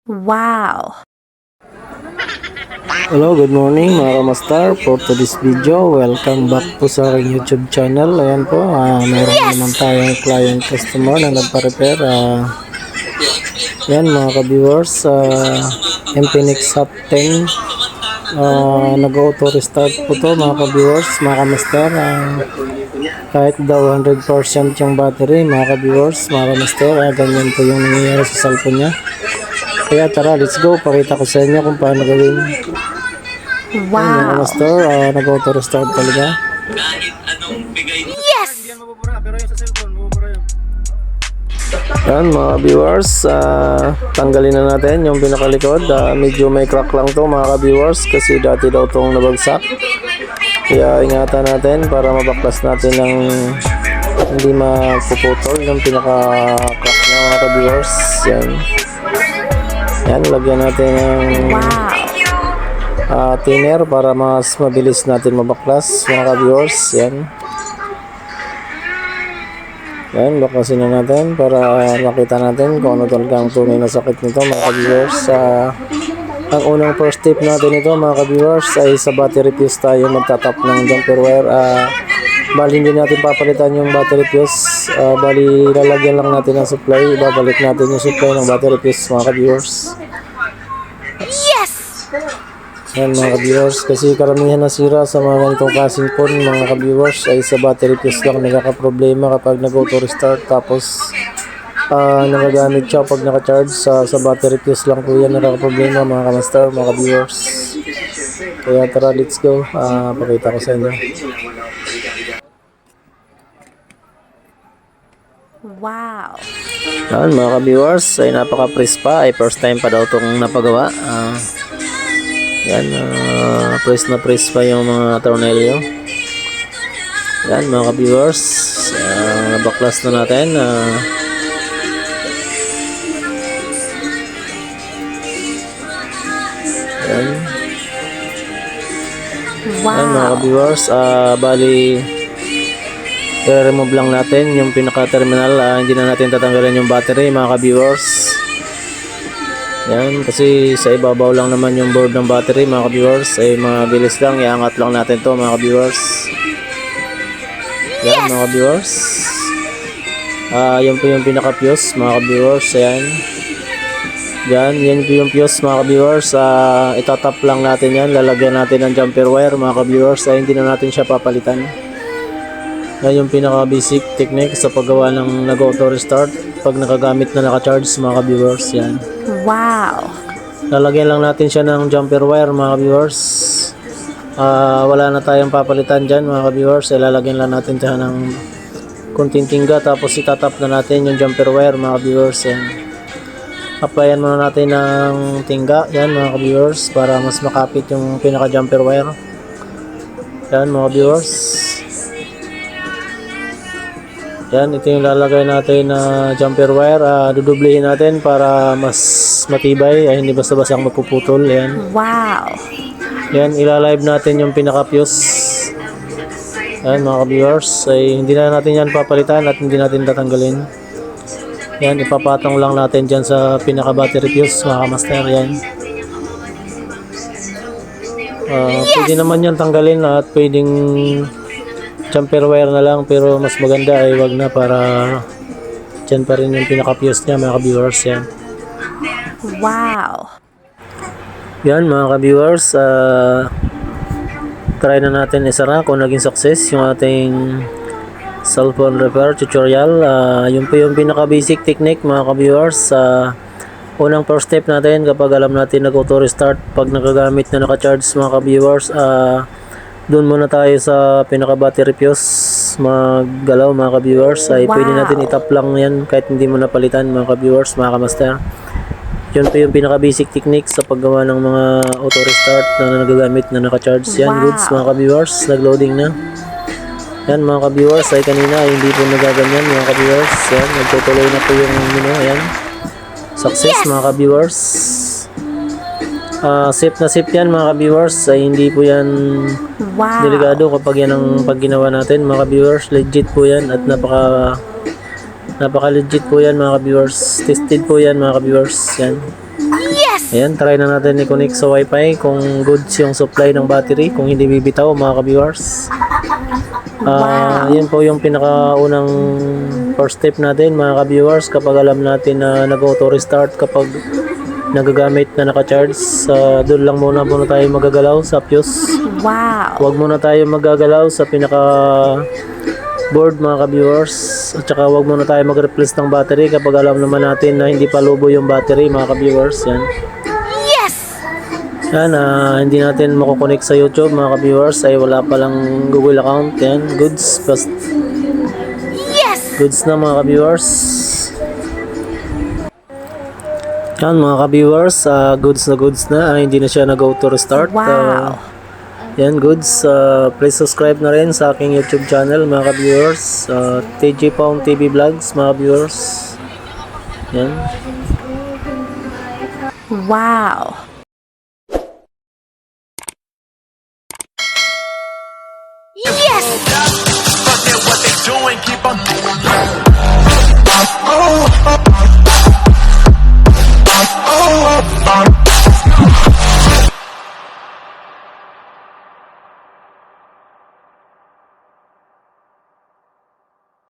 Wow! Hello, good morning mga kamastar. For today's video, welcome back po sa aking YouTube channel. Ayan po, meron naman tayong client customer na nagpa-repair. Yan mga ka-viewers, Infinix Hot 10. Nag-auto restart po to mga ka-viewers, mga kamaster. Kahit daw 100% yung battery mga ka-viewers, mga kamaster, ganyan po yung nangyayari sa cellphone niya. Kaya tara, let's go. Pakita ko sa inyo kung paano gawin. Wow! Mga master, nag-auto restart talaga. Yes! Yan mga viewers, tanggalin na natin yung pinakalikod. Medyo may crack lang to mga viewers kasi dati daw tong nabagsak. Kaya ingatan natin para mabaklas natin ng hindi mapuputol yung pinaka-crack na mga viewers. Yan. Yan, lagyan natin ng thinner para mas mabilis natin mabaklas mga ka-viewers. Yan. Yan, baklasin na natin para makita natin kung ano talagang tunay na sakit nito mga ka-viewers. Ang unang first step natin ito mga ka-viewers ay sa battery fuse tayo magtatap ng jumper wire. Bali hindi natin papalitan yung battery fuse, bali lalagyan lang natin ng supply, ibabalik natin yung supply ng battery fuse mga ka-viewers. Yes! Yan mga ka-viewers, kasi karamihan na sira sa mga ganitong klaseng phone mga ka-viewers ay sa battery fuse lang nagkakaproblema kapag nag-auto restart, tapos nagagamit siya pag naka-charge sa battery fuse lang po yan nagkakaproblema mga ka-master, mga ka-viewers. Kaya tara, let's go, pakita ko sa inyo. Wow! Yan mga ka-viewers, ay napaka-press pa, ay first time pa daw itong napagawa. Yan, press na press pa yung mga tornilyo. Yan mga ka-viewers, nabaklas na natin. Yan. Yan mga ka-viewers, bali i-remove lang natin yung pinaka-terminal, hindi na natin tatanggalin yung battery mga ka-viewers. Yan, kasi sa ibabaw lang naman yung board ng battery mga ka-viewers, ay mabilis lang, iangat lang natin to mga ka-viewers. Yan mga ka-viewers, yan po yung pinaka-fuse mga ka-viewers. Yan po yung fuse mga ka-viewers. Itatap lang natin yan, lalagyan natin ng jumper wire mga ka-viewers, hindi na natin siya papalitan. Yan yung pinaka-basic technique sa paggawa ng nag-auto restart pag nakagamit na naka-charge mga ka-viewers. Yan. Wow! Lalagyan lang natin siya ng jumper wire mga ka-viewers. Wala na tayong papalitan dyan mga ka-viewers. Lalagyan lang natin siya ng kunting tingga, tapos itatap na natin yung jumper wire mga ka-viewers. Yan. Applyan muna natin ng tingga yan mga ka-viewers para mas makapit yung pinaka-jumper wire. Yan mga ka-viewers. Yan, ito yung lalagay natin na jumper wire. Dudublehin natin para mas matibay, hindi basta-basta mapuputol. Yan. Wow! Yan, ilalive natin yung pinaka-fuse. Yan mga ka-viewers, ay hindi na natin yan papalitan at hindi natin tatanggalin. Yan, ipapatong lang natin dyan sa pinaka-battery fuse mga ka-master. Yan. Pwede naman yan tanggalin at pwedeng jumper wire na lang, pero mas maganda ay wag na para dyan pa rin yung pinaka-fuse niya mga ka-viewers. Yan. Wow! Yan mga ka-viewers, try na natin isara kung naging success yung ating cellphone repair tutorial. Yun po yung pinaka-basic technique mga ka-viewers. Unang first step natin kapag alam natin nag-auto restart pag nagagamit na naka-charge mga ka-viewers, doon muna tayo sa pinaka-battery fuse maggalaw mga ka-viewers. Ay pwede natin itap lang yan kahit hindi mo napalitan mga ka-viewers, mga ka-master. Yun po yung pinaka-basic technique sa paggawa ng mga auto restart na nagagamit na naka-charge. Yan, goods mga ka-viewers, nag-loading na. Yan mga ka-viewers, ay kanina ay hindi po nagaganyan mga ka-viewers. Yan, nagtutuloy na po yung ayan. Success mga ka-viewers. Safe na safe yan mga ka-viewers, ay hindi po yan delikado kapag yan ang pag ginawa natin mga ka-viewers. Legit po yan at napaka legit po yan mga ka-viewers. Tested po yan mga ka-viewers. Yan. Ayan, try na natin i-connect sa wifi kung goods yung supply ng battery, kung hindi bibitaw mga ka-viewers. Yun po yung pinakaunang first step natin mga ka-viewers kapag alam natin na nag-auto restart kapag nagagamit na naka-charge. Doon lang muna tayo magagalaw sa fuse. Wow. Huwag muna tayo magagalaw sa pinaka board mga ka-viewers, at saka huwag muna tayo mag-replace ng battery kapag alam naman natin na hindi pa lubo yung battery mga ka-viewers. Yan. Yan, hindi natin makukonek sa YouTube mga ka-viewers ay wala palang Google account. Yan, goods na mga ka-viewers. Yan mga ka-viewers, goods na, hindi na siya nag-auto restart. Wow. Yan, goods. Please subscribe na rin sa aking YouTube channel mga ka-viewers, TG Pong TV Vlogs mga ka-viewers. Yan. Wow. Forget what they doing, keep on